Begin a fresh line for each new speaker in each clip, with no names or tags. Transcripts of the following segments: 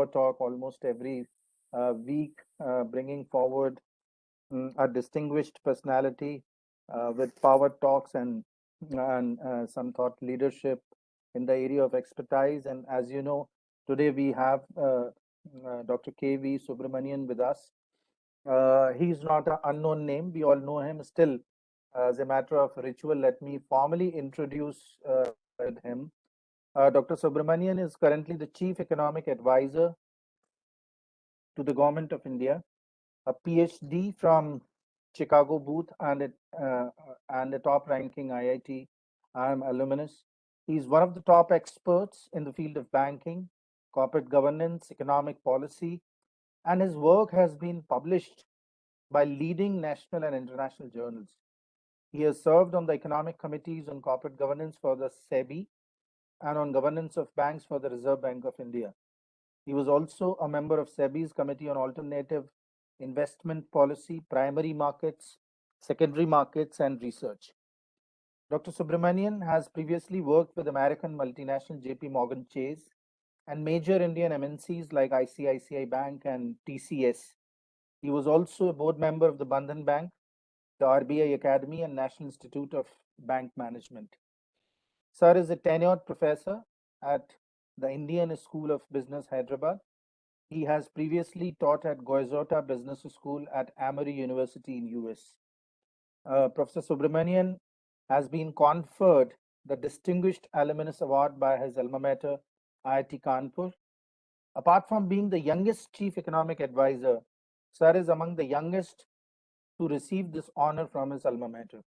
Power Talk almost every week, bringing forward a distinguished personality with power talks and some thought leadership in the area of expertise. And as you know, today we have Dr. K.V. Subramanian with us. He's not an unknown name. We all know him. Still, as a matter of ritual, let me formally introduce with him. Dr. Subramanian is currently the Chief Economic Advisor to the Government of India, a PhD from Chicago Booth and a top-ranking IIT IIM alumnus. He's one of the top experts in the field of banking, corporate governance, economic policy, and his work has been published by leading national and international journals. He has served on the economic committees on corporate governance for the SEBI and on governance of banks for the Reserve Bank of India. He was also a member of SEBI's Committee on Alternative Investment Policy, Primary Markets, Secondary Markets, and Research. Dr. Subramanian has previously worked with American multinational JP Morgan Chase and major Indian MNCs like ICICI Bank and TCS. He was also a board member of the Bandhan Bank, the RBI Academy, and National Institute of Bank Management. Sir is a tenured professor at the Indian School of Business, Hyderabad. He has previously taught at Goizota Business School at Emory University in US. Professor Subramanian has been conferred the Distinguished Alumnus Award by his alma mater, IIT Kanpur. Apart from being the youngest Chief Economic Advisor, Sir is among the youngest to receive this honor from his alma mater.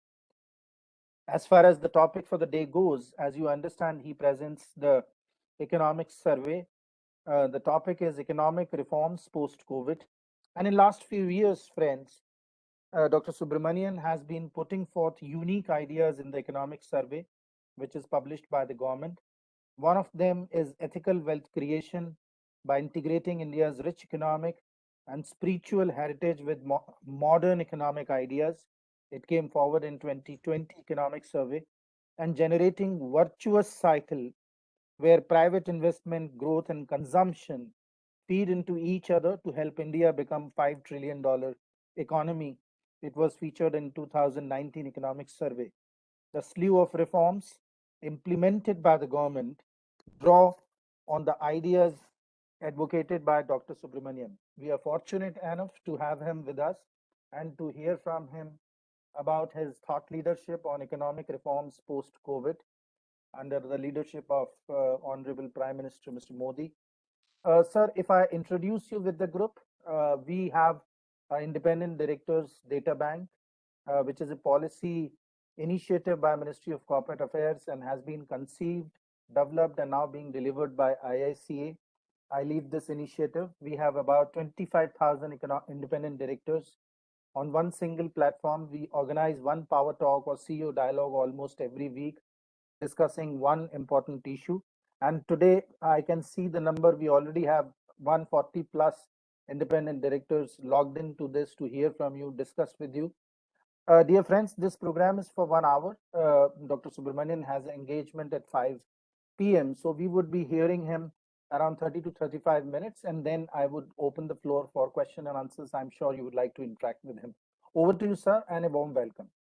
As far as the topic for the day goes, as you understand, he presents the economic survey. The topic is economic reforms post-COVID. And in last few years, friends, Dr. Subramanian has been putting forth unique ideas in the economic survey, which is published by the government. One of them is ethical wealth creation by integrating India's rich economic and spiritual heritage with modern economic ideas. It came forward in 2020 economic survey, and generating virtuous cycle where private investment, growth, and consumption feed into each other to help India become $5 trillion economy. It was featured in 2019 economic survey. The slew of reforms implemented by the government draw on the ideas advocated by Dr. Subramanian. We are fortunate enough to have him with us and to hear from him about his thought leadership on economic reforms post-COVID under the leadership of Honorable Prime Minister Mr. Modi. Sir, if I introduce you with the group, we have Independent Directors Data Bank, which is a policy initiative by Ministry of Corporate Affairs and has been conceived, developed, and now being delivered by IICA. I lead this initiative. We have about 25,000 independent directors on one single platform. We organize one power talk or CEO dialogue almost every week, discussing one important issue. And today I can see the number. We already have 140 plus independent directors logged into this to hear from you, discuss with you. Dear friends, this program is for 1 hour. Dr. Subramanian has engagement at 5 p.m. So we would be hearing him around 30 to 35 minutes, and then I would open the floor for question and answers. I'm sure you would like to interact with him. Over to you, sir, and a warm welcome.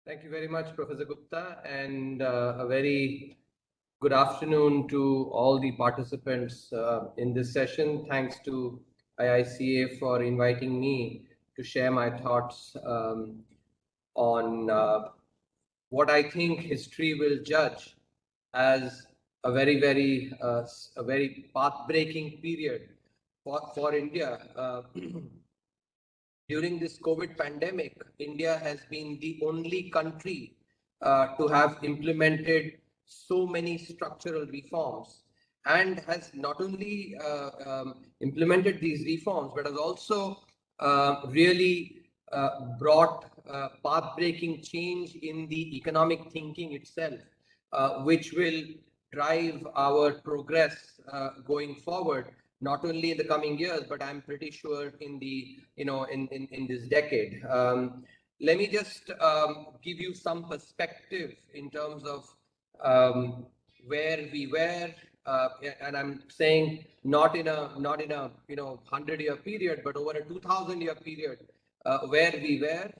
Thank you very much, Professor Gupta, and a very good afternoon to all the participants in this session. Thanks to IICA for inviting me to share my thoughts on what I think history will judge as a very path-breaking period for India. During this COVID pandemic, India has been the only country to have implemented so many structural reforms, and has not only implemented these reforms, but has also really brought path-breaking change in the economic thinking itself, which will drive our progress going forward, not only in the coming years, but I'm pretty sure in the in this decade. Let me just give you some perspective in terms of where we were and I'm saying not in a 100-year period, but over a 2,000-year period, where we were,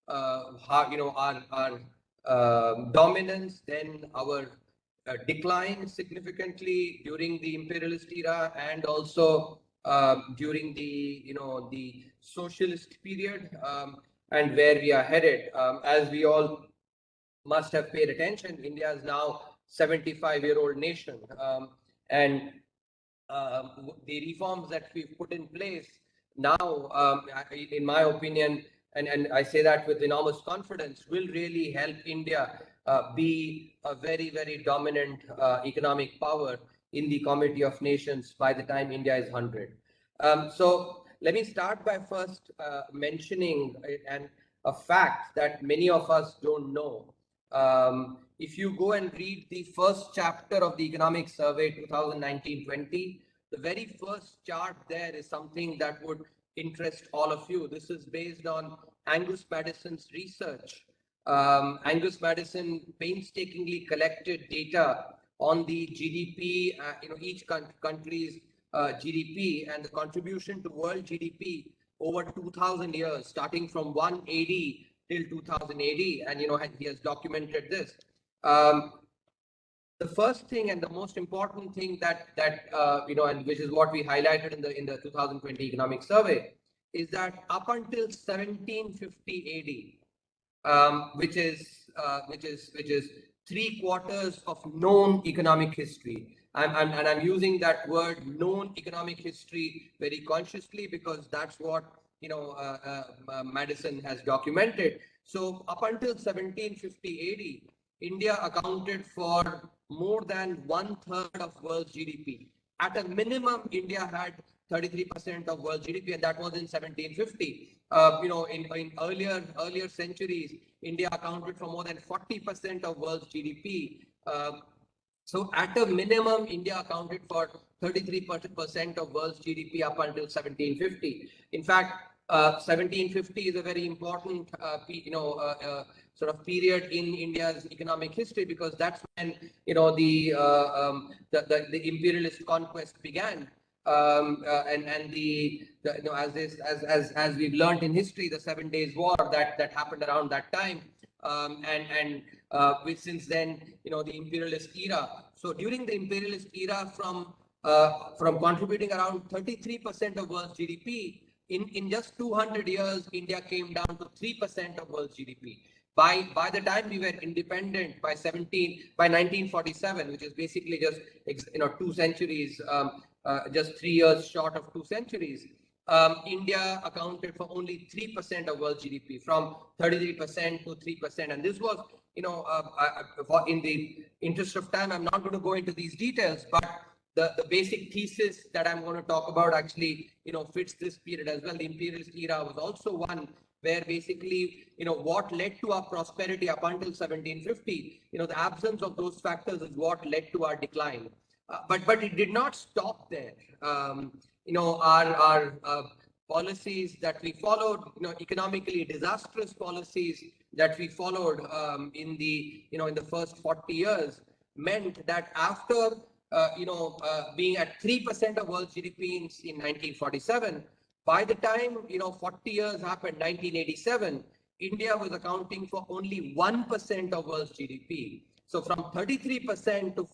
how, our dominance, then our decline significantly during the imperialist era, and also during the socialist period, and where we are headed. As we all must have paid attention, India is now 75-year-old nation, and the reforms that we've put in place now, in my opinion, and I say that with enormous confidence, will really help India be a very, very dominant economic power in the Committee of Nations by the time India is 100. So let me start by first mentioning a fact that many of us don't know. If you go and read the first chapter of the Economic Survey 2019-20, the very first chart there is something that would interest all of you. This is based on Angus Madison's research. Angus Madison painstakingly collected data on the GDP, each country's GDP and the contribution to world GDP over 2,000 years, starting from 180 till 2080, and he has documented this. The first thing and the most important thing that and which is what we highlighted in the 2020 economic survey, is that up until 1750 AD, which is 3/4 of known economic history. I'm using that word known economic history very consciously, because that's what Madison has documented. So up until 1750 AD, India accounted for more than 1/3 of world's GDP. At a minimum, India had 33% of world GDP, and that was in 1750. In earlier centuries, India accounted for more than 40% of world's GDP. So at a minimum, India accounted for 33% of world's GDP up until 1750. In fact, 1750 is a very important, sort of period in India's economic history, because that's when the imperialist conquest began. And as we've learned in history, the 7 Days War that happened around that time, which since then the imperialist era. So during the imperialist era, from contributing around 33% of world's GDP, in just 200 years, India came down to 3% of world's GDP. By the time we were independent, by 1947, which is basically just 2 centuries, just 3 years short of 2 centuries, India accounted for only 3% of world GDP, from 33% to 3%. And this was, in the interest of time, I'm not going to go into these details, but the basic thesis that I'm going to talk about actually, fits this period as well. The imperialist era was also one where basically, what led to our prosperity up until 1750, the absence of those factors is what led to our decline. But it did not stop there. Our policies that we followed, economically disastrous policies that we followed in the first 40 years, meant that after being at 3% of world GDP in 1947, by the time 40 years happened, 1987, India was accounting for only 1% of world's GDP. So from 33% to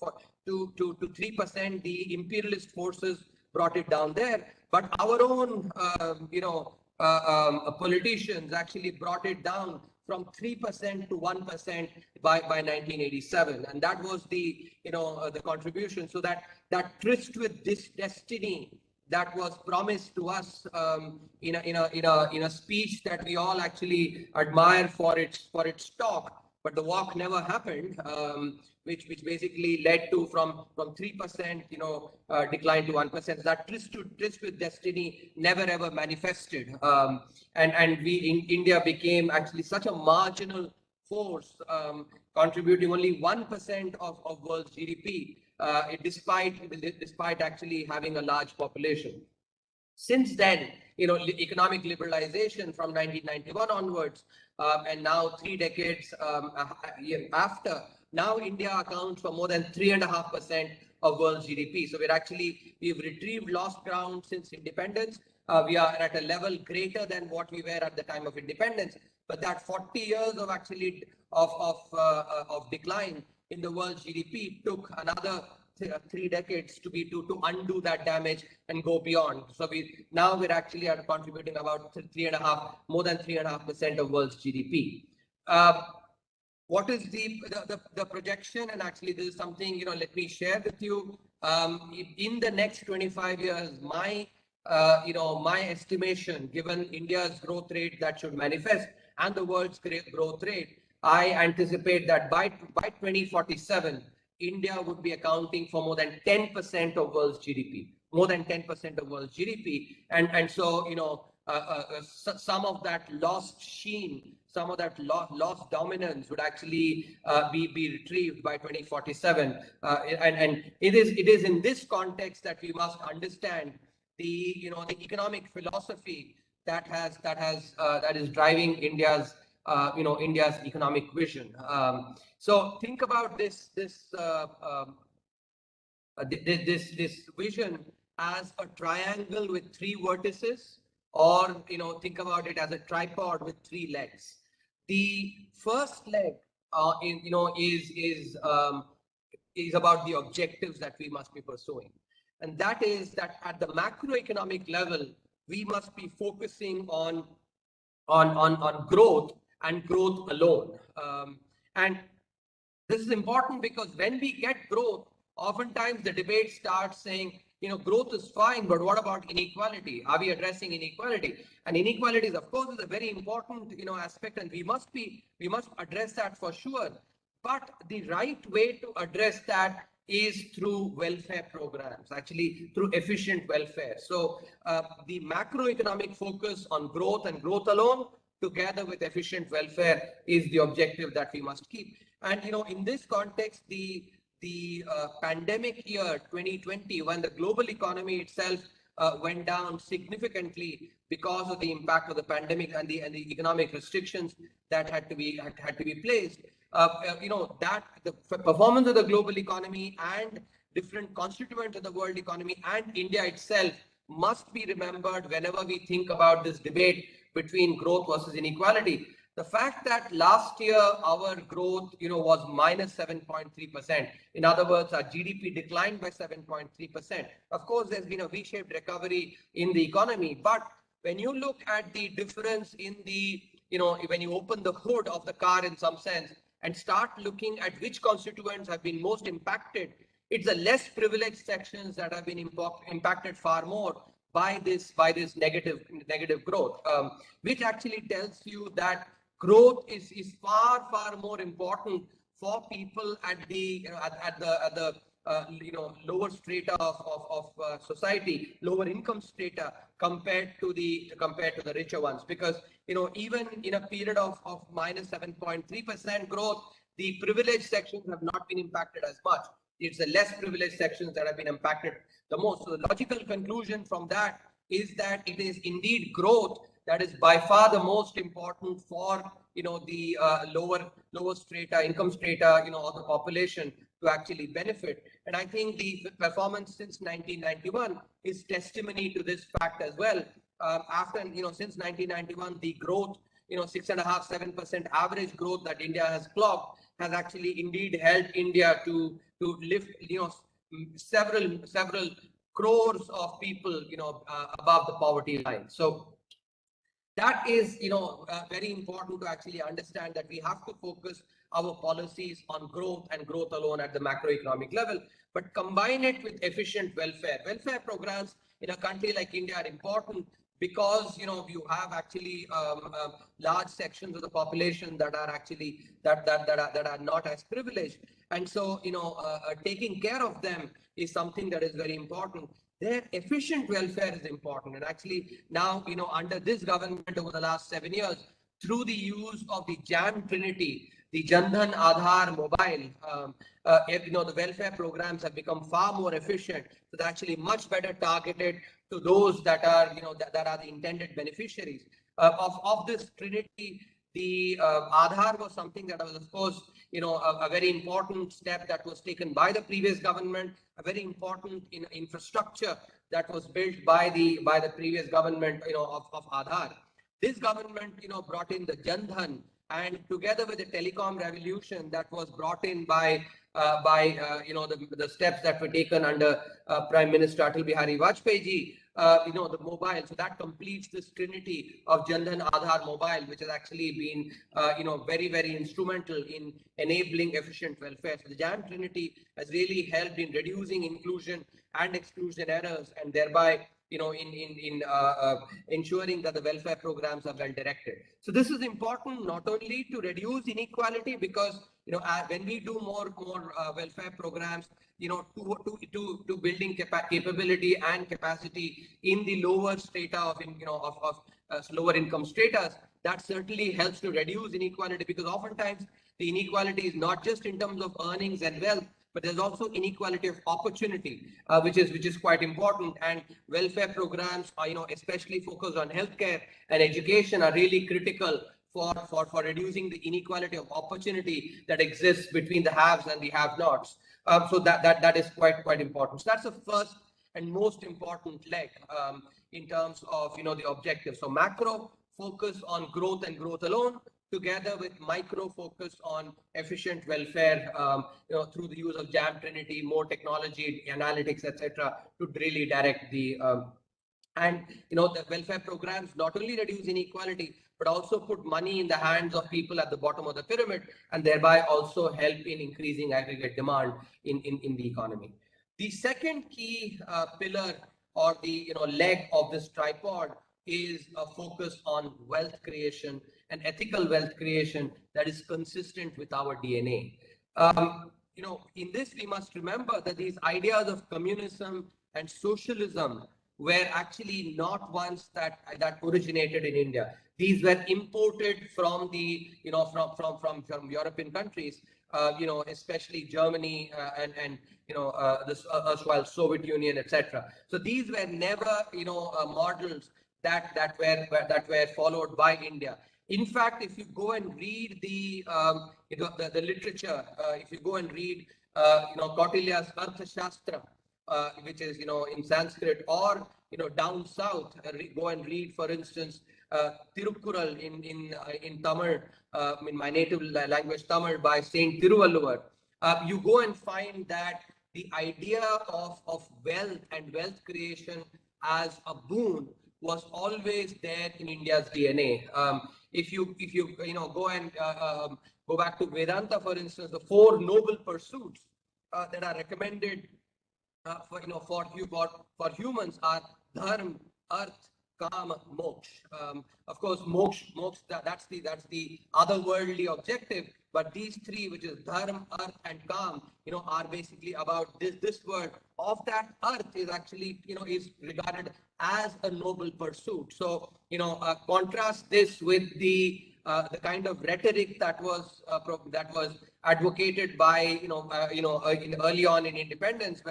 3%, the imperialist forces brought it down there. But our own politicians actually brought it down from 3% to 1% by 1987, and that was the contribution. So that tryst with this destiny that was promised to us in a speech that we all actually admire for its talk, but the walk never happened, which basically led to from 3% decline to 1%. That tryst with destiny never ever manifested, and we in India became actually such a marginal force, contributing only 1% of world's GDP, despite actually having a large population. Since then, economic liberalization from 1991 onwards, and now 3 decades after, now India accounts for more than 3.5% of world GDP. So we've retrieved lost ground since independence. We are at a level greater than what we were at the time of independence. But that 40 years of decline in the world GDP took another 3 decades to undo that damage and go beyond. So we're actually are contributing about more than 3.5% of world's GDP. What is the projection? And actually, this is something, let me share with you. In the next 25 years, my estimation, given India's growth rate that should manifest and the world's growth rate, I anticipate that by 2047, India would be accounting for more than 10% of world's GDP, more than 10% of world's GDP. And so, some of that lost sheen, some of that lost dominance would actually be retrieved by 2047. And it is in this context that we must understand the economic philosophy that is driving India's economic vision. So think about this vision as a triangle with 3 vertices, or think about it as a tripod with 3 legs. The first leg is about the objectives that we must be pursuing, and that is that at the macroeconomic level we must be focusing on growth and growth alone. And this is important because when we get growth, oftentimes the debate starts saying, growth is fine, but what about inequality? Are we addressing inequality? And inequalities, of course, is a very important, aspect, and we must address that for sure. But the right way to address that is through welfare programs, actually through efficient welfare. So the macroeconomic focus on growth and growth alone, together with efficient welfare, is the objective that we must keep. And in this context, the pandemic year 2020, when the global economy itself went down significantly because of the impact of the pandemic and the economic restrictions that had to be placed, that the performance of the global economy and different constituents of the world economy and India itself must be remembered whenever we think about this debate between growth versus inequality. The fact that last year our growth, was minus 7.3%. In other words, our GDP declined by 7.3%. Of course, there's been a V-shaped recovery in the economy, but when you look at the difference in the, when you open the hood of the car in some sense and start looking at which constituents have been most impacted, it's the less privileged sections that have been impacted far more by this negative growth, which actually tells you that growth is far more important for people at the lower strata of society, lower income strata, compared to the richer ones, because even in a period of minus 7.3% growth, the privileged sections have not been impacted as much. It's the less privileged sections that have been impacted the most. So the logical conclusion from that is that it is indeed growth that is by far the most important for the lower strata, income strata, of the population to actually benefit. And I think the performance since 1991 is testimony to this fact as well. Since 1991, the growth, 6.5–7% average growth that India has clocked has actually indeed helped India to lift, several crores of people, above the poverty line. So that is, very important to actually understand that we have to focus our policies on growth and growth alone at the macroeconomic level, but combine it with efficient welfare. Welfare programs in a country like India are important because, you have actually large sections of the population that are actually that are not as privileged, and so taking care of them is something that is very important. Their efficient welfare is important, and actually now, under this government over the last 7 years, through the use of the JAM Trinity, the Jan Dhan Aadhaar mobile, the welfare programs have become far more efficient. So they're actually much better targeted to those that are, that are the intended beneficiaries of this Trinity. The Aadhaar was something that was, of course, a very important step that was taken by the previous government, a very important infrastructure that was built by the previous government, of Aadhaar. This government, brought in the Jan Dhan, and together with the telecom revolution that was brought in by the steps that were taken under Prime Minister Atal Bihari Vajpayee ji, the mobile. So that completes this trinity of Jan Dhan, Aadhaar, mobile, which has actually been, very, very instrumental in enabling efficient welfare. So the JAM trinity has really helped in reducing inclusion and exclusion errors, and thereby, in ensuring that the welfare programs are well directed. So this is important not only to reduce inequality, because when we do more welfare programs, to building capability and capacity in the lower strata of lower income stratas, that certainly helps to reduce inequality, because oftentimes the inequality is not just in terms of earnings and wealth, but there's also inequality of opportunity, which is quite important. And welfare programs are, especially focused on healthcare and education, are really critical for reducing the inequality of opportunity that exists between the haves and the have-nots. So that is quite important. So that's the first and most important leg, in terms of the objective. So macro focus on growth and growth alone, together with micro focus on efficient welfare, through the use of JAM Trinity, more technology, analytics, etc., to really direct the and the welfare programs not only reduce inequality, but also put money in the hands of people at the bottom of the pyramid, and thereby also help in increasing aggregate demand in the economy. The second key pillar, or the leg of this tripod, is a focus on wealth creation and ethical wealth creation that is consistent with our DNA. In this we must remember that these ideas of communism and socialism were actually not ones that originated in India. These were imported from the from European countries, especially Germany, and this erstwhile Soviet Union, etc. So these were never models that were followed by India. In fact, if you go and read the literature, if you go and read Kautilya's Arthashastra, which is in Sanskrit, or down south, go and read, for instance, Tirukkural in Tamil, in my native language Tamil, by Saint Tiruvalluvar. You go and find that the idea of wealth and wealth creation as a boon was always there in India's DNA. If you go and go back to Vedanta, for instance, the four noble pursuits that are recommended for humans are dharma, arth, kama, moksha. Of course, moksha, that's the otherworldly objective. But these three, which is dharma, arth, and kam, are basically about this word. Of that, arth is actually is regarded as a noble pursuit. So contrast this with the kind of rhetoric that was advocated by early on in independence,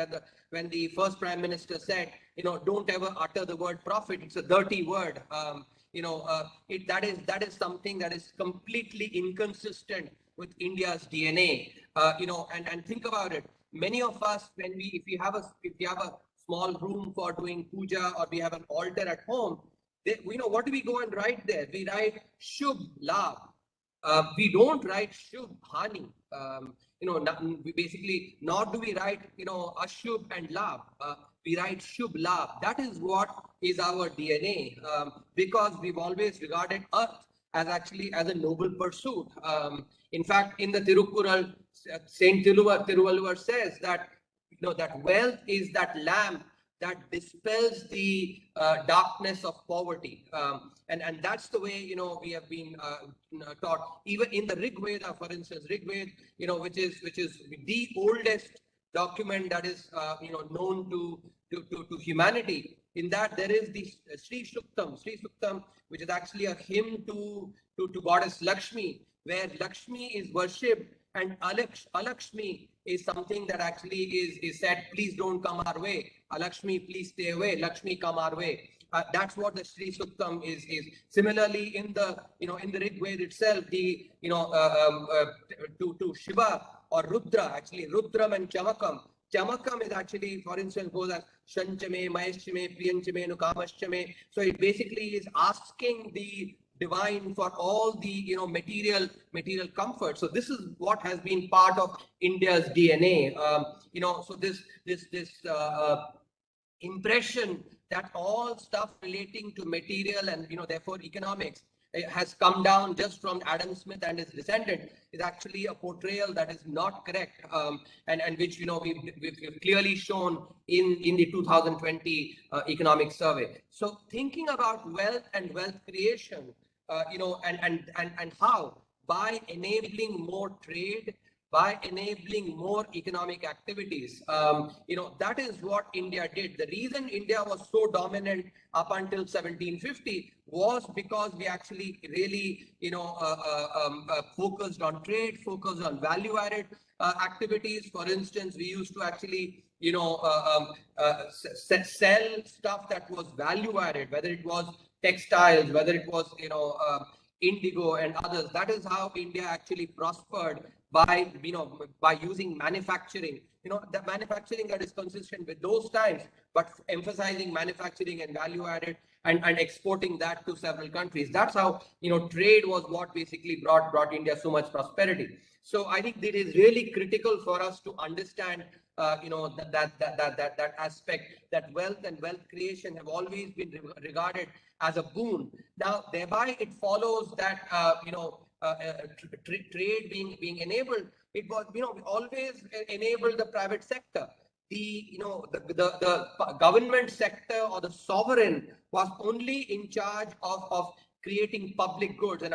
when the first prime minister said, don't ever utter the word profit, it's a dirty word. That is something that is completely inconsistent with India's DNA. And think about it. Many of us, if we have a small room for doing puja, or we have an altar at home, what do we go and write there? We write Shubh Labh. We don't write Shubh Hani. We basically, not do we write Ashubh and Labh. We write Shubh Labh. That is what is our DNA, because we've always regarded earth as a noble pursuit. In fact, in the Tirukkural, Saint Tiruvalluvar says that that wealth is that lamp that dispels the darkness of poverty, and that's the way we have been taught. Even in the Rig Veda, for instance, Rig Veda, which is the oldest document that is known to humanity. In that, there is the Sri Suktam, which is actually a hymn to goddess Lakshmi, where Lakshmi is worshipped, and Alakshmi is something that actually is said, please don't come our way. Alakshmi, please stay away. Lakshmi, come our way. That's what the Sri Suktam is. Similarly, in the in the Rig Veda itself, the to Shiva or Rudra, actually Rudram and Chamakam. Chamakam is actually, for instance, goes as Shanchame, Maheshchame, Priyanchame, Nukamashchame. So it basically is asking the divine for all the material comfort. So this is what has been part of India's DNA. So this impression that all stuff relating to material and therefore economics has come down just from Adam Smith and his descendant is actually a portrayal that is not correct, and which we've clearly shown in the 2020 economic survey. So thinking about wealth and wealth creation, and how by enabling more trade, by enabling more economic activities. That is what India did. The reason India was so dominant up until 1750 was because we actually really, focused on trade, focused on value-added activities. For instance, we used to actually, sell stuff that was value-added, whether it was textiles, whether it was, indigo and others. That is how India actually prospered by by using manufacturing. The manufacturing that is consistent with those times, but emphasizing manufacturing and value added and exporting that to several countries. That's how trade was what basically brought India so much prosperity. So I think it is really critical for us to understand that aspect, that wealth and wealth creation have always been regarded as a boon. Now, thereby it follows that trade being enabled, it was always enabled the private sector. The government sector or the sovereign was only in charge of creating public goods and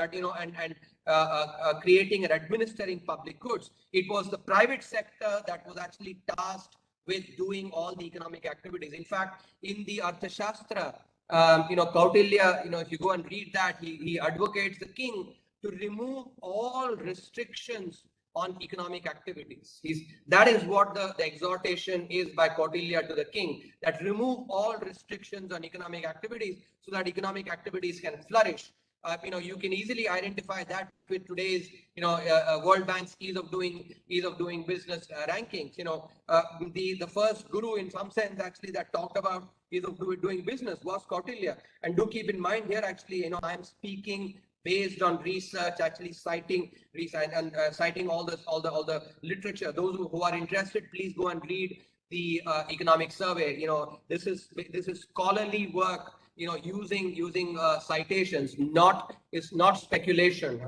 creating and administering public goods. It was the private sector that was actually tasked with doing all the economic activities. In fact, in the Arthashastra, Kautilya, if you go and read that, he advocates the king to remove all restrictions on economic activities. That is what the exhortation is by Kautilya to the king, that remove all restrictions on economic activities so that economic activities can flourish. You can easily identify that with today's, World Bank's ease of doing business rankings. The first guru, in some sense, actually, that talked about ease of doing business was Kautilya. And do keep in mind here, actually, I'm speaking based on research, actually citing all the literature. Those who are interested, please go and read the economic survey. This is scholarly work, using citations, it's not speculation.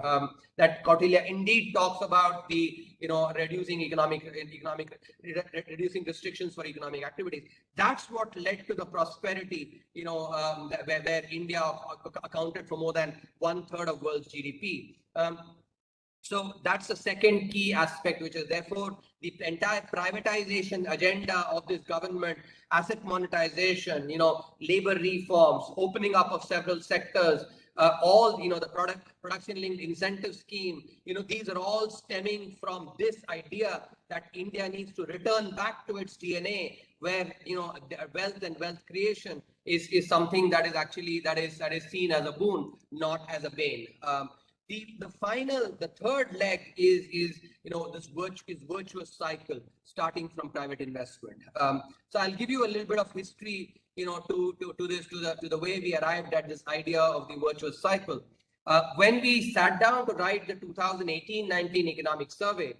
That Kautilya indeed talks about the reducing reducing restrictions for economic activities. That's what led to the prosperity, where India accounted for more than 1/3 of world's GDP. So that's the second key aspect, which is therefore the entire privatization agenda of this government, asset monetization, labor reforms, opening up of several sectors, all, the production linked incentive scheme, these are all stemming from this idea that India needs to return back to its DNA, where, wealth and wealth creation is something that is actually, that is seen as a boon, not as a bane. The third leg is this virtuous cycle starting from private investment. So I'll give you a little bit of history, to the way we arrived at this idea of the virtuous cycle. When we sat down to write the 2018-19 economic survey,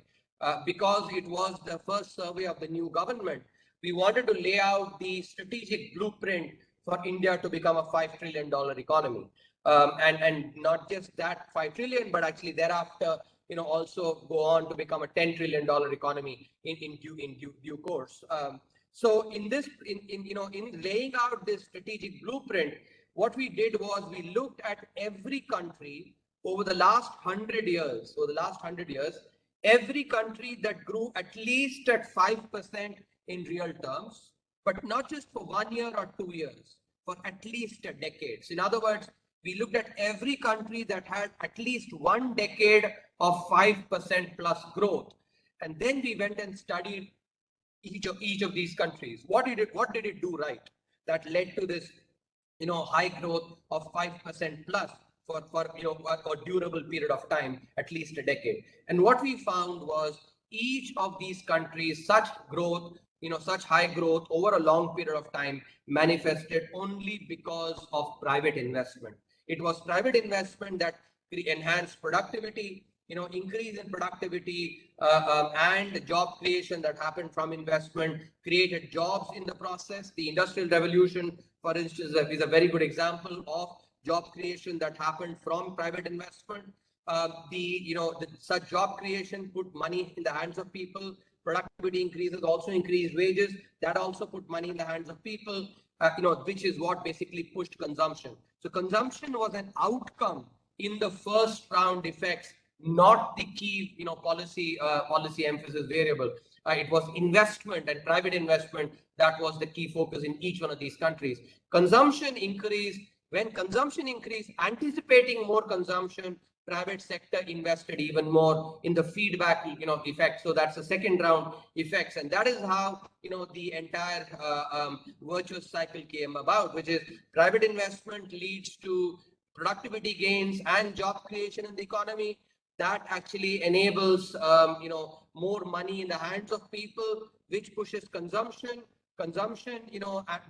because it was the first survey of the new government, we wanted to lay out the strategic blueprint for India to become a $5 trillion economy. And not just that 5 trillion, but actually thereafter, also go on to become a $10 trillion economy in due course. So in laying out this strategic blueprint, what we did was we looked at every country over the last 100 years. Every country that grew at least at 5% in real terms, but not just for 1 year or 2 years, for at least a decade. So in other words, we looked at every country that had at least 1 decade of 5% plus growth. And then we went and studied each of these countries. What did it do right that led to this high growth of 5% plus for a durable period of time, at least a decade. And what we found was each of these countries, such growth, such high growth over a long period of time manifested only because of private investment. It was private investment that enhanced productivity, increase in productivity, and job creation that happened from investment created jobs in the process. The Industrial Revolution, for instance, is a very good example of job creation that happened from private investment. Such job creation put money in the hands of people. Productivity increases also increased wages. That also put money in the hands of people. Which is what basically pushed consumption. So consumption was an outcome in the first round effects, not the key, policy emphasis variable. It was investment and private investment that was the key focus in each one of these countries. Consumption increased. When consumption increased, anticipating more consumption, private sector invested even more in the feedback, effect. So that's the second round effects, and that is how the entire virtuous cycle came about, which is private investment leads to productivity gains and job creation in the economy. That actually enables more money in the hands of people, which pushes consumption,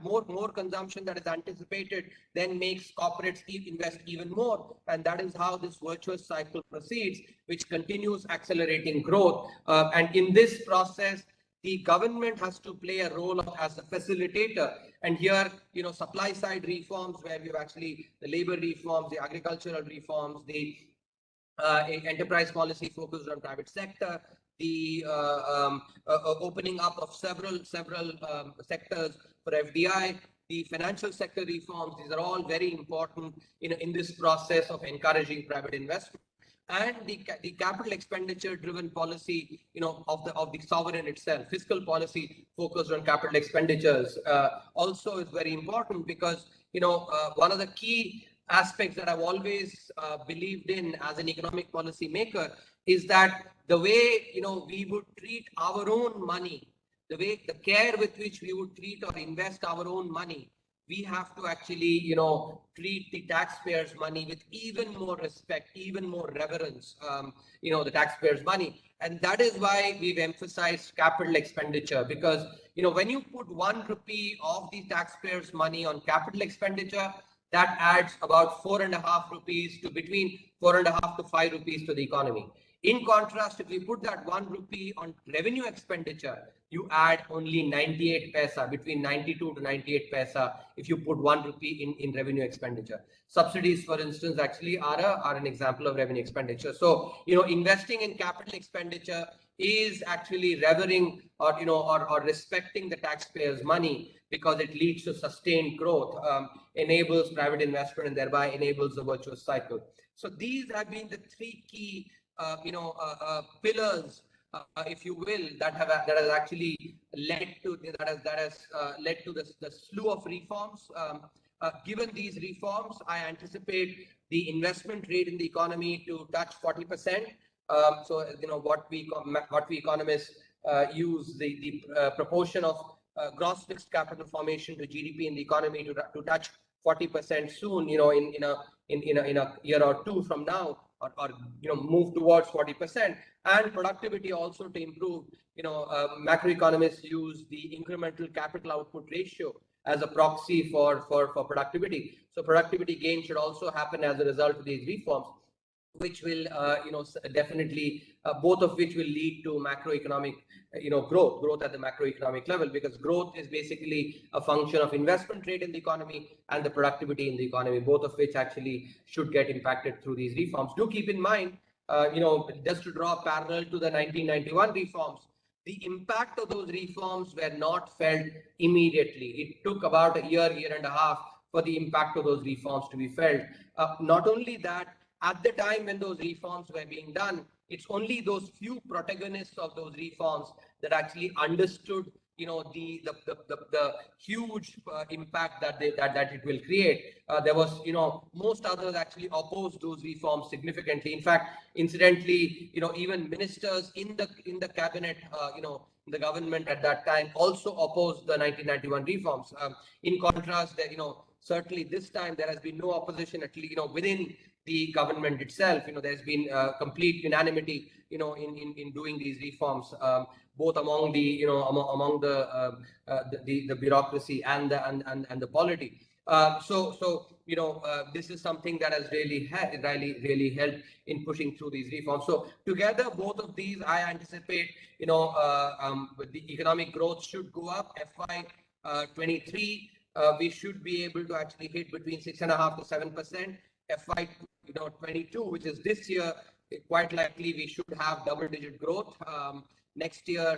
more consumption that is anticipated then makes corporates invest even more. And that is how this virtuous cycle proceeds, which continues accelerating growth. And in this process, the government has to play a role as a facilitator. And here, supply side reforms, where we've actually the labor reforms, the agricultural reforms, the enterprise policy focused on private sector, the opening up of several sectors for FDI, the financial sector reforms. These are all very important in this process of encouraging private investment. And the capital expenditure driven policy, of the sovereign itself, fiscal policy focused on capital expenditures, also is very important, because one of the key aspects that I've always believed in as an economic policy maker is that the way we would treat our own money, the care with which we would treat or invest our own money, we have to actually treat the taxpayers' money with even more respect, even more reverence. The taxpayers' money, and that is why we've emphasized capital expenditure, because when you put 1 rupee of the taxpayers' money on capital expenditure, that adds about 4.5 rupees to between 4.5 to 5 rupees to the economy. In contrast, if we put that 1 rupee on revenue expenditure, you add only 98 paisa, between 92 to 98 paisa, if you put 1 rupee in revenue expenditure. Subsidies, for instance, actually are an example of revenue expenditure. So, investing in capital expenditure is actually revering or respecting the taxpayers' money, because it leads to sustained growth, enables private investment, and thereby enables the virtuous cycle. So these have been the three key pillars, if you will, that has actually led to the slew of reforms. Given these reforms, I anticipate the investment rate in the economy to touch 40%. So what we economists use the proportion of gross fixed capital formation to GDP in the economy to touch 40% soon. In a year or two from now, or move towards 40%, and productivity also to improve. Macroeconomists use the incremental capital output ratio as a proxy for productivity. So productivity gain should also happen as a result of these reforms, which will definitely both of which will lead to macroeconomic growth at the macroeconomic level, because growth is basically a function of investment rate in the economy and the productivity in the economy, both of which actually should get impacted through these reforms. Do keep in mind, just to draw a parallel to the 1991 reforms, the impact of those reforms were not felt immediately. It took about a year and a half for the impact of those reforms to be felt. Not only that, at the time when those reforms were being done, it's only those few protagonists of those reforms that actually understood, the huge impact that it will create. There was, most others actually opposed those reforms significantly. In fact, incidentally, even ministers in the cabinet, the government at that time also opposed the 1991 reforms. In contrast, certainly this time there has been no opposition, at least, within the government itself. There's been complete unanimity, in doing these reforms, both among the, among the bureaucracy and the polity. This is something that has really helped in pushing through these reforms. So together, both of these, I anticipate, with the economic growth should go up. FY23, we should be able to actually hit between 6.5% to 7%. FY22, which is this year, quite likely we should have double-digit growth. Next year,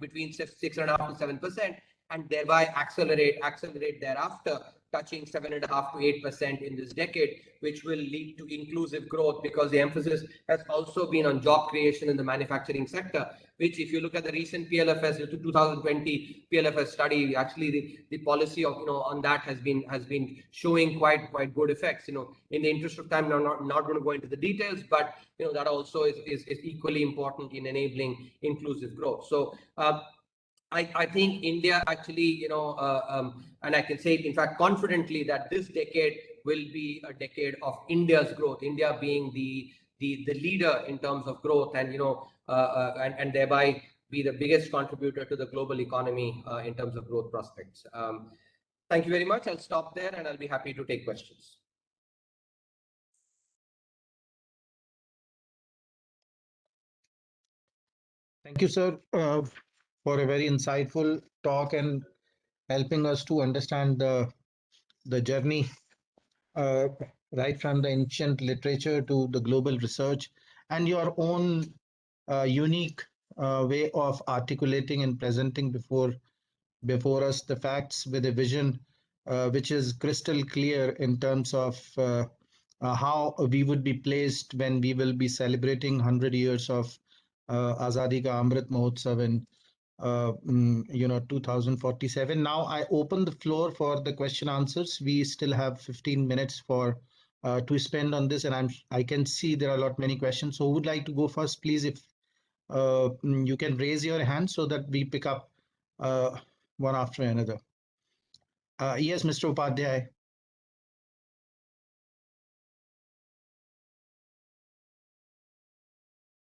between 6.5% to 7%, and thereby accelerate thereafter, touching 7.5% to 8% in this decade, which will lead to inclusive growth, because the emphasis has also been on job creation in the manufacturing sector, which, if you look at the recent PLFS, 2020 PLFS study, actually the policy of, on that has been showing quite good effects. In the interest of time, I'm not going to go into the details, but that also is equally important in enabling inclusive growth. So I think India actually, and I can say it, in fact, confidently, that this decade will be a decade of India's growth. India being the leader in terms of growth, and and thereby be the biggest contributor to the global economy in terms of growth prospects. Thank you very much. I'll stop there, and I'll be happy to take questions.
Thank you, sir, for a very insightful talk and helping us to understand the journey uh, right from the ancient literature to the global research, and your own unique way of articulating and presenting before us the facts with a vision which is crystal clear in terms of how we would be placed when we will be celebrating 100 years of Azadi Ka Amrit Mahotsav in 2047. Now I open the floor for the question answers. We still have 15 minutes for to spend on this, and I can see there are a lot many questions. So who would like to go first, please? If you can raise your hand so that we pick up one after another. Yes, Mr. Upadhyay.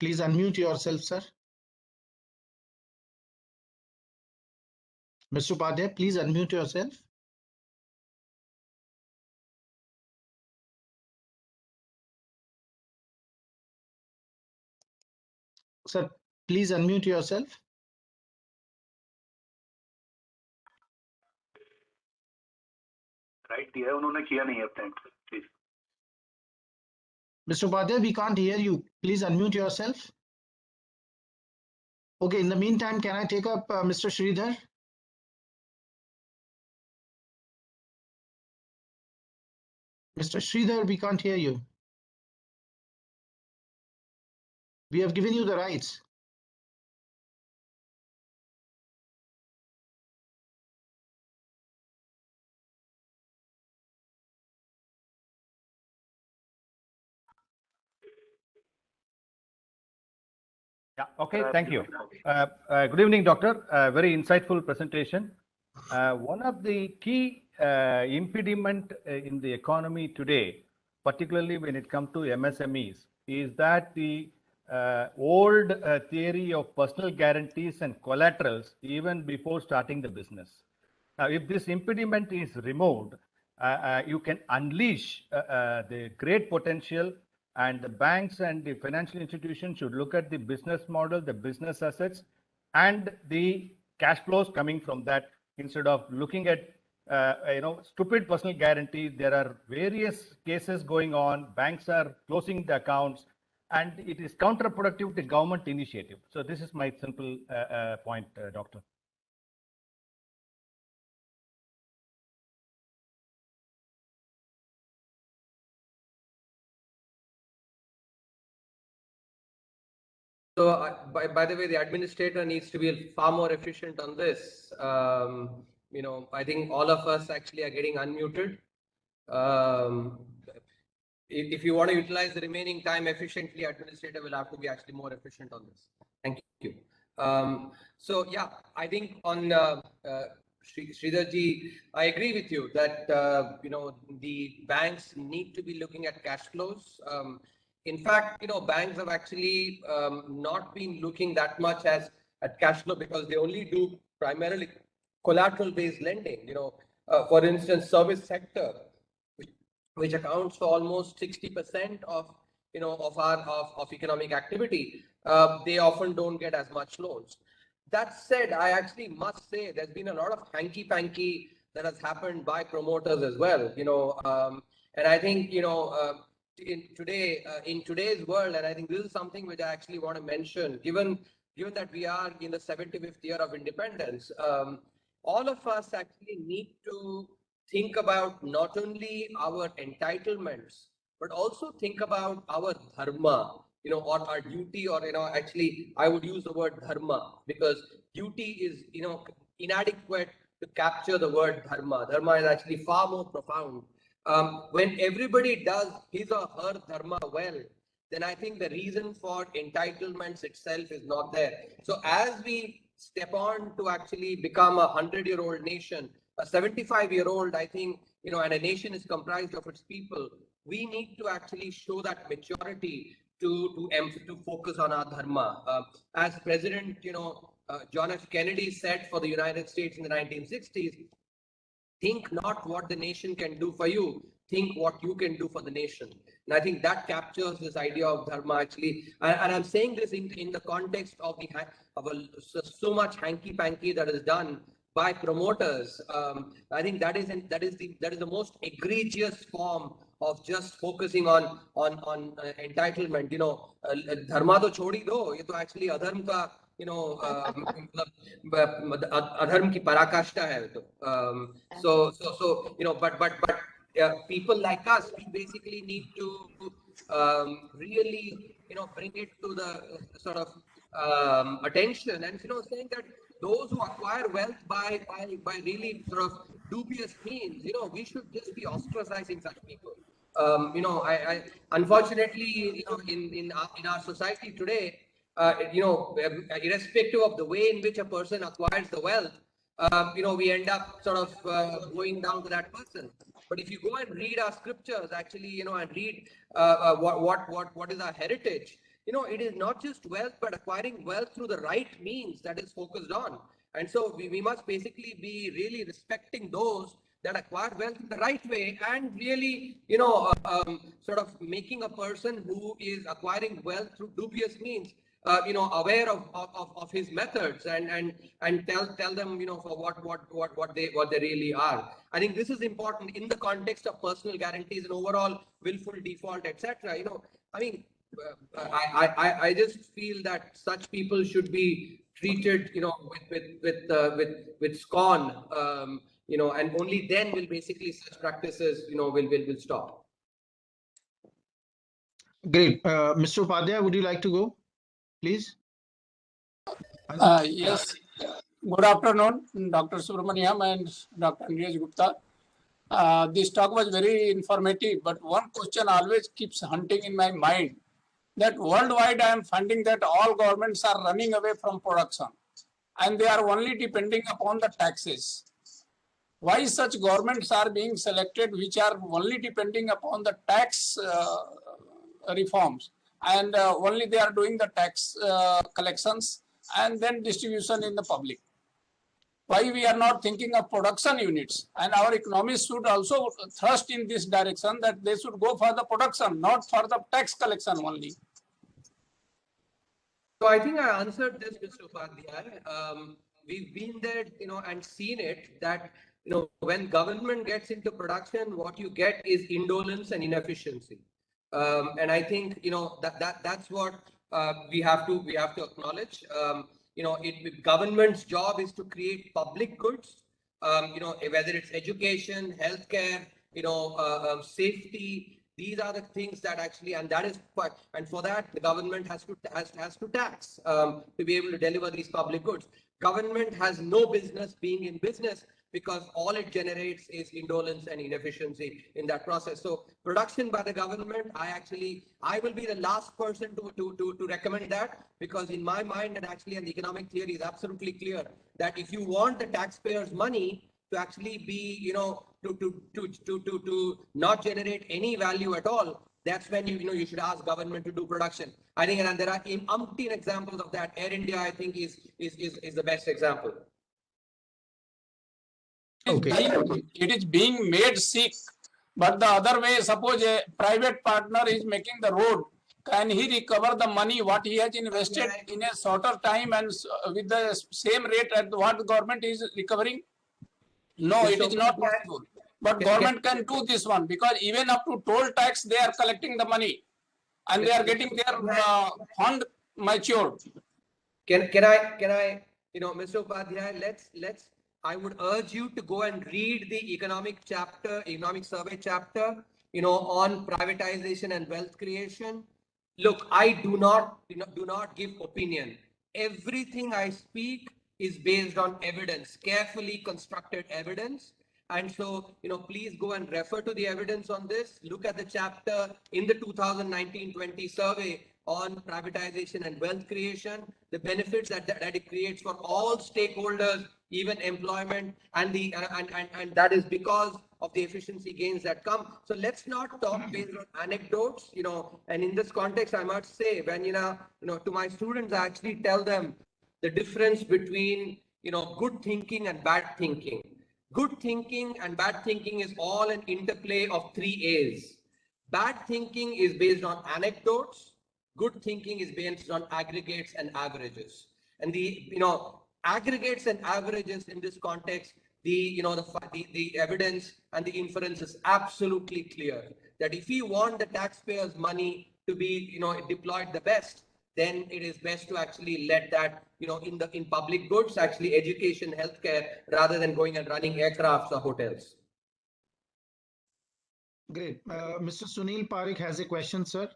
Please unmute yourself, sir. Mr. Upadhyay, please unmute yourself. Sir, please unmute yourself.
Right दिया है उन्होंने, किया नहीं अब तक, please.
Mr. Upadhyay, we can't hear you. Please unmute yourself. Okay, in the meantime, can I take up Mr. Sridhar? Mr. Sridhar, we can't hear you. We have given you the rights.
Yeah, okay, thank you. Good evening, Doctor. Very insightful presentation. One of the key impediment in the economy today, particularly when it comes to MSMEs, is that the old theory of personal guarantees and collaterals even before starting the business. Now, if this impediment is removed, you can unleash the great potential, and the banks and the financial institutions should look at the business model, the business assets, and the cash flows coming from that, instead of looking at stupid personal guarantees. There are various cases going on. Banks are closing the accounts, and it is counterproductive to government initiative. So this is my simple point, Doctor.
So, by the way, the administrator needs to be far more efficient on this. I think all of us actually are getting unmuted. If you want to utilize the remaining time efficiently, administrator will have to be actually more efficient on this. Thank you. So yeah, I think on Sridharji, I agree with you that the banks need to be looking at cash flows. In fact, banks have actually not been looking that much as at cash flow because they only do primarily collateral-based lending. For instance, service sector, which, which accounts for almost 60% of economic activity, they often don't get as much loans. That said, I actually must say there's been a lot of hanky-panky that has happened by promoters as well. And I think in today's world, and I think this is something which I actually want to mention, given that we are in the 75th year of independence, all of us actually need to think about not only our entitlements, but also think about our dharma, or our duty, or, actually, I would use the word dharma because duty is, inadequate to capture the word dharma. Dharma is actually far more profound. When everybody does his or her dharma well, then I think the reason for entitlements itself is not there. So as we step on to actually become a 100-year-old nation, a 75-year-old, I think, and a nation is comprised of its people, we need to actually show that maturity to focus on our dharma. As President, John F. Kennedy said for the United States in the 1960s, think not what the nation can do for you, think what you can do for the nation. And I think that captures this idea of dharma actually. And I'm saying this in the context of so much hanky-panky that is done by promoters. I think that is the most egregious form of just focusing on entitlement. Dharma to chhodi do, ye to actually adharm ka, adharm ki parakashta hai. But people like us, we basically need to really, bring it to the sort of attention, and saying that those who acquire wealth by really sort of dubious means, we should just be ostracizing such people. I unfortunately, in our society today, irrespective of the way in which a person acquires the wealth, we end up sort of going down to that person. But if you go and read our scriptures, actually, and read what is our heritage, it is not just wealth, but acquiring wealth through the right means that is focused on. And so we must basically be really respecting those that acquire wealth in the right way, and really, sort of making a person who is acquiring wealth through dubious means, aware of his methods, and tell them, for what they really are. I think this is important in the context of personal guarantees and overall willful default, etc. I mean, I just feel that such people should be treated, with scorn, and only then will basically such practices, will stop.
Great. Mr. Upadhyay, would you like to go, please?
Yes. Good afternoon, Dr. Subramaniam and Dr. Neeraj Gupta. This talk was very informative, but one question always keeps hunting in my mind, that worldwide I am finding that all governments are running away from production and they are only depending upon the taxes. Why such governments are being selected which are only depending upon the tax reforms, and only they are doing the tax collections and then distribution in the public? Why we are not thinking of production units? And our economists should also thrust in this direction, that they should go for the production, not for the tax collection only.
So I think I answered this, Mr. Upadhyay. We've been there, and seen it, that, when government gets into production, what you get is indolence and inefficiency. And I think, that's what we have to acknowledge. Government's job is to create public goods, whether it's education, healthcare, safety. These are the things that actually, and that is quite, and for that the government has to tax to be able to deliver these public goods. Government has no business being in business because all it generates is indolence and inefficiency in that process. So production by the government, I will be the last person to recommend that, because in my mind, and actually, and the economic theory is absolutely clear, that if you want the taxpayers' money to actually be, to not generate any value at all, that's when you should ask government to do production. I think, and there are umpteen examples of that. Air India, I think, is the best example.
Okay.
It is being made sick, but the other way, suppose a private partner is making the road, can he recover the money what he has invested in a shorter time and with the same rate at what the government is recovering? No, it is not possible. But government can do this one, because even up to toll tax, they are collecting the money and they are getting their fund matured.
Can I, Mr. Upadhyay, let's, I would urge you to go and read the economic survey chapter, on privatization and wealth creation. Look, I do not give opinion. Everything I speak is based on evidence, carefully constructed evidence. And so, please go and refer to the evidence on this. Look at the chapter in the 2019-20 survey on privatization and wealth creation, the benefits that it creates for all stakeholders, even employment, and that is because of the efficiency gains that come. So let's not talk based on anecdotes, and in this context, I must say, when, to my students, I actually tell them the difference between, good thinking and bad thinking. Good thinking and bad thinking is all an interplay of 3 A's. Bad thinking is based on anecdotes. Good thinking is based on aggregates and averages. And the aggregates and averages in this context, the evidence and the inference is absolutely clear that if we want the taxpayers' money to be deployed the best, then it is best to actually let that in public goods, actually education, healthcare, rather than going and running aircrafts or hotels.
Great. Mr. Sunil Parekh has a question, sir.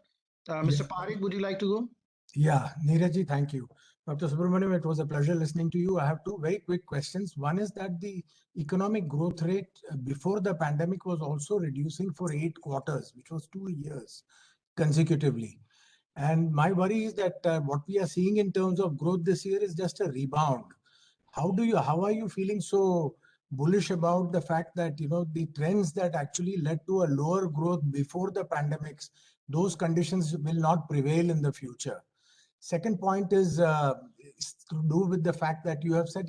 Mr. Parekh, would you like to go?
Yeah, Neeraj, thank you. Dr. Subramanian, it was a pleasure listening to you. I have 2 very quick questions. One is that the economic growth rate before the pandemic was also reducing for 8 quarters, which was 2 years consecutively. And my worry is that what we are seeing in terms of growth this year is just a rebound. How are you feeling so bullish about the fact that the trends that actually led to a lower growth before the pandemics, those conditions will not prevail in the future? Second point is to do with the fact that you have said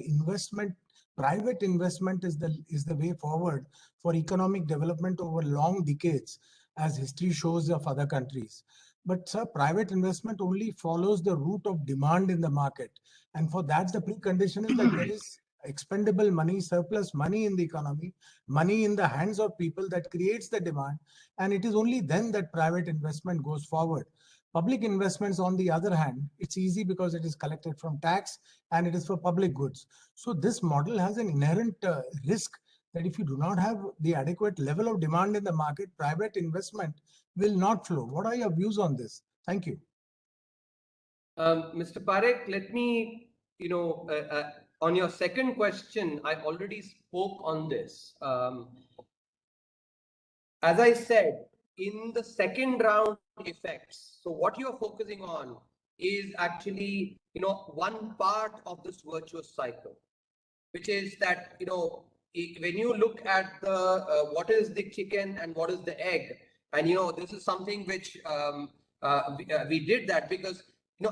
private investment is the way forward for economic development over long decades, as history shows of other countries. But sir, private investment only follows the route of demand in the market. And for that, the precondition is that there is expendable money, surplus money in the economy, money in the hands of people that creates the demand. And it is only then that private investment goes forward. Public investments, on the other hand, it's easy because it is collected from tax and it is for public goods. So this model has an inherent risk that if you do not have the adequate level of demand in the market, private investment will not flow. What are your views on this? Thank you.
Mr. Parekh, let me, on your second question, I already spoke on this. As I said, in the second round effects, so what you're focusing on is actually, one part of this virtuous cycle, which is that, when you look at the what is the chicken and what is the egg, and this is something which we did that because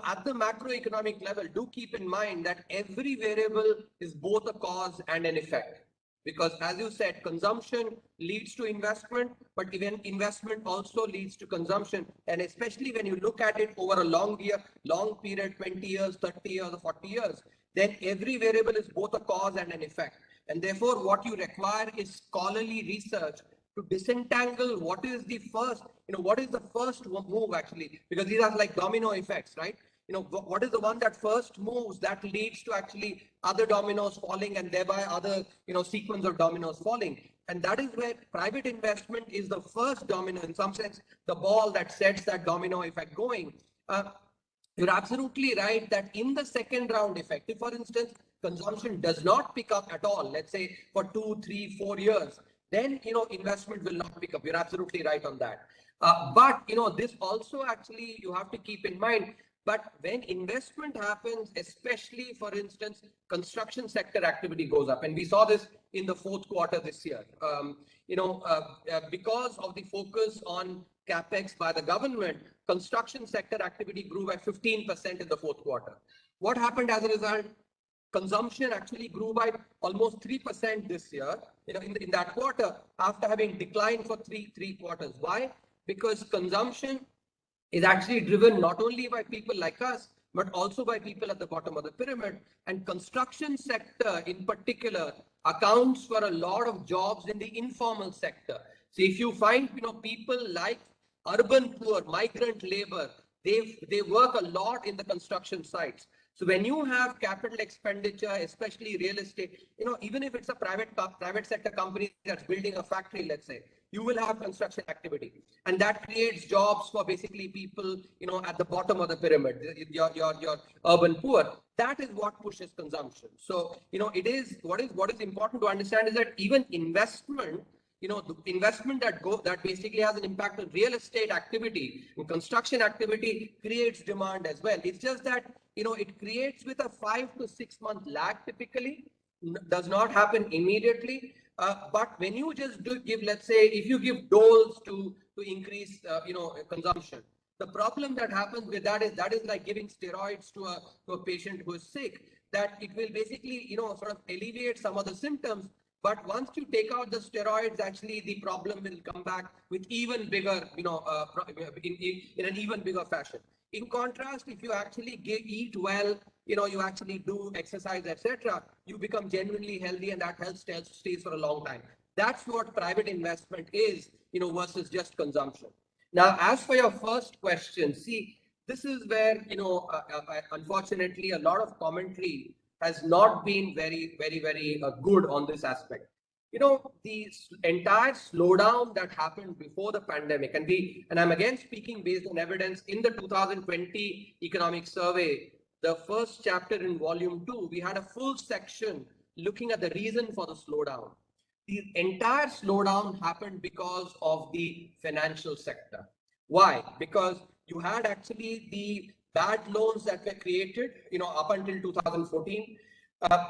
at the macroeconomic level, do keep in mind that every variable is both a cause and an effect. Because as you said, consumption leads to investment, but even investment also leads to consumption. And especially when you look at it over a long period, 20 years, 30 years, or 40 years, then every variable is both a cause and an effect. And therefore, what you require is scholarly research to disentangle what is the first, what is the first move actually, because these are like domino effects, right? What is the one that first moves that leads to actually other dominoes falling and thereby other, sequence of dominoes falling. And that is where private investment is the first domino, in some sense, the ball that sets that domino effect going. you're absolutely right that in the second round effect, if for instance, consumption does not pick up at all, let's say for 2, 3, 4 years, then, investment will not pick up. You're absolutely right on that. But, this also actually you have to keep in mind. But when investment happens, especially for instance, construction sector activity goes up. And we saw this in the fourth quarter this year. Because of the focus on capex by the government, construction sector activity grew by 15% in the fourth quarter. What happened as a result? Consumption actually grew by almost 3% this year, in that quarter, after having declined for three quarters. Why? Because consumption is actually driven not only by people like us, but also by people at the bottom of the pyramid. And construction sector in particular accounts for a lot of jobs in the informal sector. So if you find, people like urban poor, migrant labor, they work a lot in the construction sites. So when you have capital expenditure, especially real estate, even if it's a private sector company that's building a factory, let's say, you will have construction activity, and that creates jobs for basically people, at the bottom of the pyramid, your urban poor. That is what pushes consumption. So, it is what is important to understand is that even investment, the investment that basically has an impact on real estate activity and construction activity creates demand as well. It's just that, it creates with a 5 to 6 month lag typically, does not happen immediately. But when you just give, let's say, if you give doles to increase, consumption, the problem that happens with that is like giving steroids to a patient who is sick, that it will basically, sort of alleviate some of the symptoms. But once you take out the steroids, actually the problem will come back with even bigger, in an even bigger fashion. In contrast, if you actually eat well, you actually do exercise, etc., you become genuinely healthy, and that health stays for a long time. That's what private investment is, versus just consumption. Now, as for your first question, see, this is where, unfortunately, a lot of commentary has not been very, very, very good on this aspect. The entire slowdown that happened before the pandemic, and I'm again speaking based on evidence in the 2020 economic survey, the first chapter in volume 2, we had a full section looking at the reason for the slowdown. The entire slowdown happened because of the financial sector. Why? Because you had actually the bad loans that were created, up until 2014.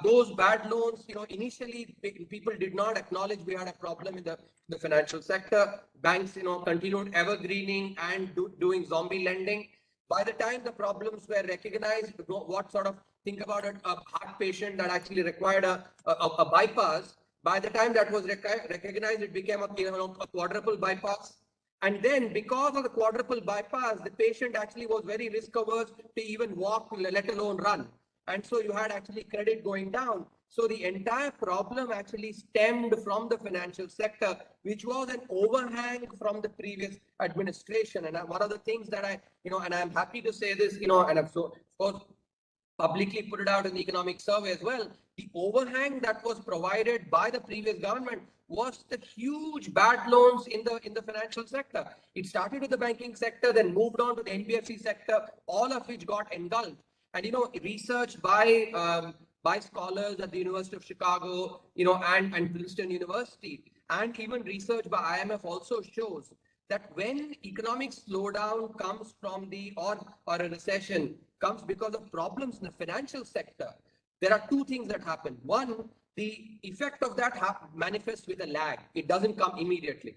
Those bad loans, initially people did not acknowledge we had a problem in the financial sector. Banks, continued evergreening and doing zombie lending. By the time the problems were recognized, think about it, a heart patient that actually required a bypass. By the time that was recognized, it became a quadruple bypass. And then because of the quadruple bypass, the patient actually was very risk averse to even walk, let alone run. And so you had actually credit going down. So the entire problem actually stemmed from the financial sector, which was an overhang from the previous administration. And one of the things that and I'm happy to say this, and I've of course publicly put it out in the economic survey as well, the overhang that was provided by the previous government was the huge bad loans in the financial sector. It started with the banking sector, then moved on to the NBFC sector, all of which got engulfed. And research by scholars at the University of Chicago, and Princeton University, and even research by IMF also shows that when economic slowdown comes from or a recession comes because of problems in the financial sector, there are two things that happen. One, the effect of that manifests with a lag. It doesn't come immediately.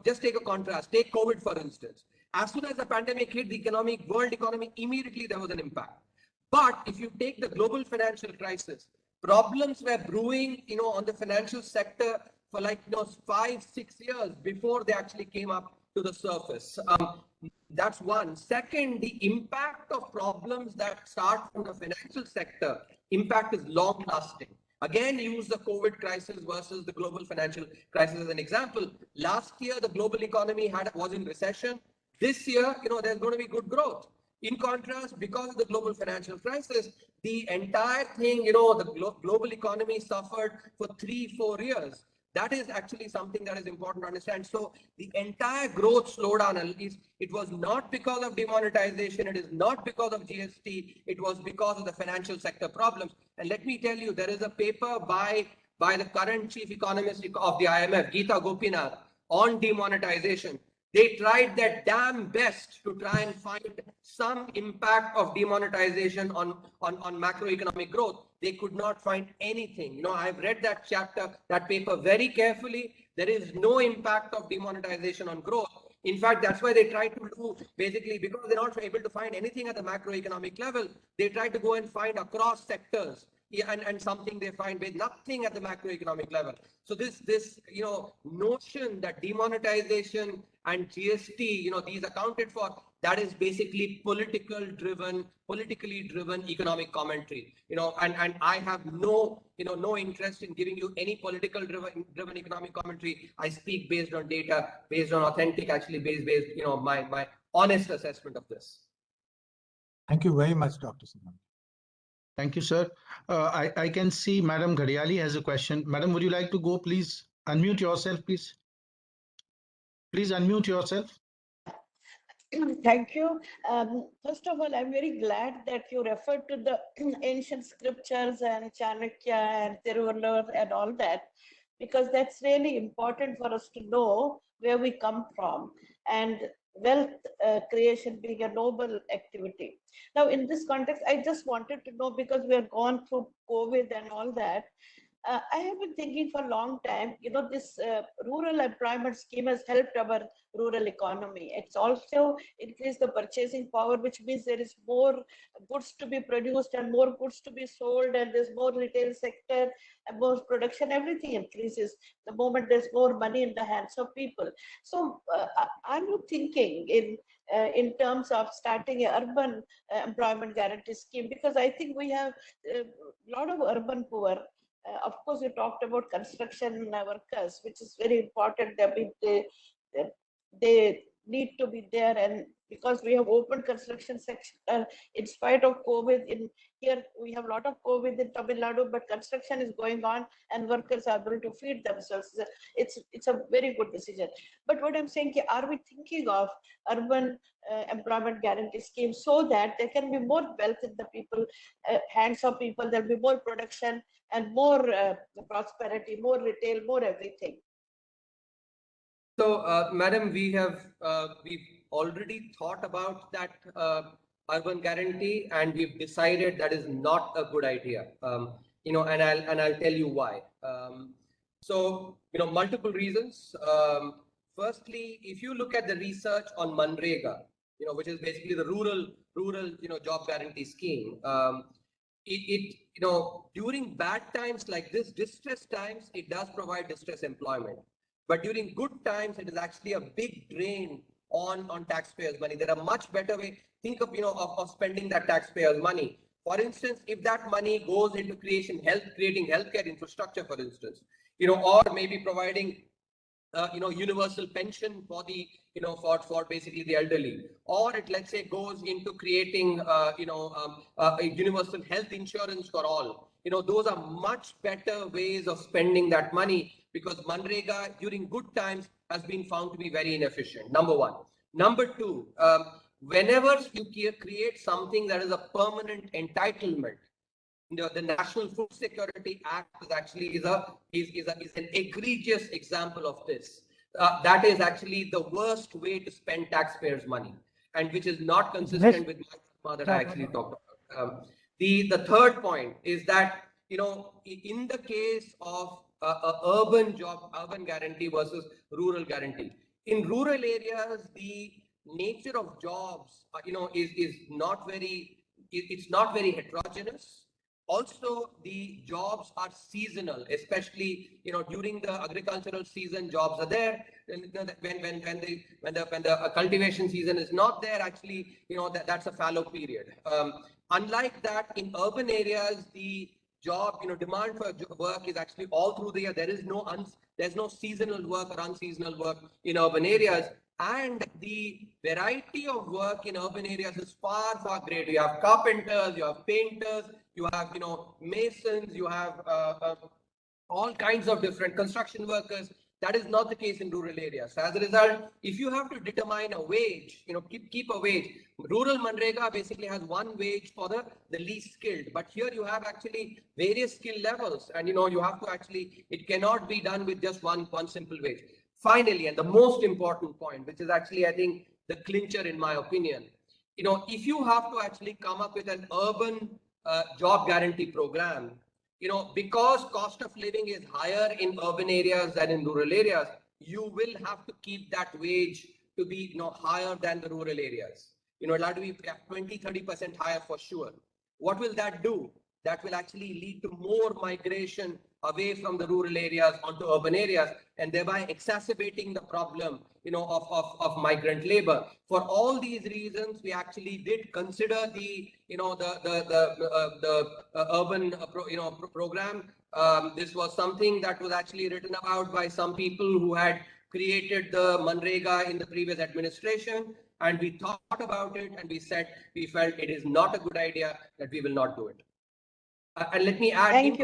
Just take a contrast. Take COVID, for instance. As soon as the pandemic hit the world economy, immediately there was an impact. But if you take the global financial crisis, problems were brewing, on the financial sector for 5-6 years before they actually came up to the surface. That's one. Second, the impact of problems that start from the financial sector, impact is long lasting. Again, use the COVID crisis versus the global financial crisis as an example. Last year, the global economy was in recession. This year, there's going to be good growth. In contrast, because of the global financial crisis, the entire thing, the global economy suffered for 3-4 years. That is actually something that is important to understand. So the entire growth slowdown, it was not because of demonetization, it is not because of GST, it was because of the financial sector problems. And let me tell you, there is a paper by the current chief economist of the IMF, Geeta Gopinath, on demonetization. They tried their damn best to try and find some impact of demonetization on macroeconomic growth. They could not find anything. I've read that chapter, that paper very carefully. There is no impact of demonetization on growth. In fact, that's why they try to do, basically, because they're not able to find anything at the macroeconomic level, they try to go and find across sectors. Yeah, and something they find with nothing at the macroeconomic level. So this notion that demonetization and GST, these accounted for, that is basically politically driven economic commentary. And I have no interest in giving you any political driven economic commentary. I speak based on data, based on authentic, actually based my honest assessment of this.
Thank you very much, Dr. Subramanian.
Thank you, sir. I can see Madam Ghadiali has a question. Madam, would you like to go, please? Unmute yourself, please. Please unmute yourself.
Thank you. First of all, I'm very glad that you referred to the ancient scriptures and Chanakya and Tiruvallur and all that, because that's really important for us to know where we come from, and wealth creation being a noble activity. Now, in this context, I just wanted to know, because we have gone through COVID and all that, I have been thinking for a long time, this rural employment scheme has helped our rural economy. It's also increased the purchasing power, which means there is more goods to be produced and more goods to be sold, and there's more retail sector and more production. Everything increases the moment there's more money in the hands of people. So are you thinking in terms of starting an urban employment guarantee scheme? Because I think we have a lot of urban poor. Of course, you talked about construction workers, which is very important. They need to be there, and because we have open construction sector, in spite of COVID, here we have a lot of COVID in Tamil Nadu, but construction is going on and workers are able to feed themselves. It's a very good decision. But what I'm saying, are we thinking of urban employment guarantee scheme so that there can be more wealth in the people, hands of people, there'll be more production and more prosperity, more retail, more everything?
So, Madam, we've already thought about that urban guarantee, and we've decided that is not a good idea. And I'll tell you why. So, multiple reasons. Firstly, if you look at the research on Manrega, which is basically the rural job guarantee scheme, during bad times like this, distress times, it does provide distress employment. But during good times, it is actually a big drain on taxpayers' money. There are much better ways. Think of of spending that taxpayers' money. For instance, if that money goes into creating healthcare infrastructure, for instance, or maybe providing universal pension for the for basically the elderly, or let's say goes into creating a universal health insurance for all. Those are much better ways of spending that money, because Manrega during good times has been found to be very inefficient. Number one. Number two, whenever you create something that is a permanent entitlement, the National Food Security Act is actually is an egregious example of this. That is actually the worst way to spend taxpayers' money, and which is not consistent with my that I actually talked about. The third point is that in the case of urban guarantee versus rural guarantee, in rural areas the nature of jobs is not very, it's not very heterogeneous. Also, the jobs are seasonal, especially during the agricultural season, jobs are there. And when the cultivation season is not there, actually, that's a fallow period. Unlike that, in urban areas, the job demand for work is actually all through the year. There's no seasonal work or unseasonal work in urban areas. And the variety of work in urban areas is far greater. You have carpenters, you have painters, you have masons, you have all kinds of different construction workers. That is not the case in rural areas. So as a result, if you have to determine a wage, keep a wage. Rural Manrega basically has one wage for the least skilled, but here you have actually various skill levels, and you have to actually, it cannot be done with just one simple wage. Finally, and the most important point, which is actually, I think, the clincher in my opinion, if you have to actually come up with an urban job guarantee program, because cost of living is higher in urban areas than in rural areas, you will have to keep that wage to be higher than the rural areas. It'll have to be 20-30% higher for sure. What will that do? That will actually lead to more migration away from the rural areas onto urban areas, and thereby exacerbating the problem, of migrant labor. For all these reasons, we actually did consider the urban program. This was something that was actually written about by some people who had created the Manrega in the previous administration, and we thought about it and we felt it is not a good idea, that we will not do it. And let me add, in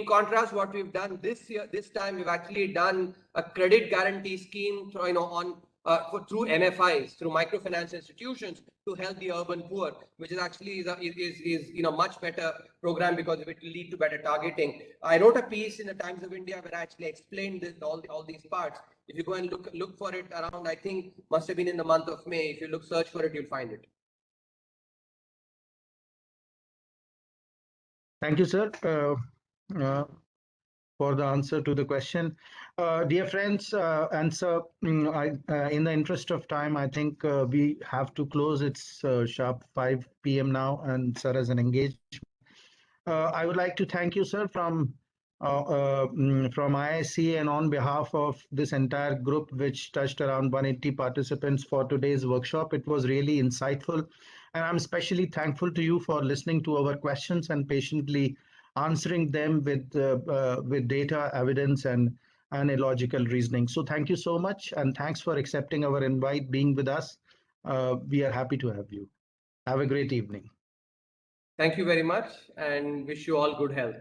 contrast, what we've done this time, we've actually done a credit guarantee scheme through MFIs, through microfinance institutions, to help the urban poor, which is actually much better program because it will lead to better targeting. I wrote a piece in the Times of India where I actually explained this, all these parts. If you go and look for it around, I think must have been in the month of May. If you search for it, you'll find it.
Thank you, sir, for the answer to the question. Dear friends, and sir, in the interest of time, I think we have to close. It's sharp 5 p.m. now, and sir has an engagement. I would like to thank you, sir, from IIC and on behalf of this entire group, which touched around 180 participants for today's workshop. It was really insightful, and I'm especially thankful to you for listening to our questions and patiently answering them with data, evidence, and illogical reasoning. So thank you so much, and thanks for accepting our invite, being with us. We are happy to have you. Have a great evening.
Thank you very much, and wish you all good health.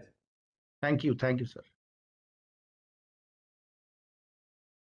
Thank you, sir.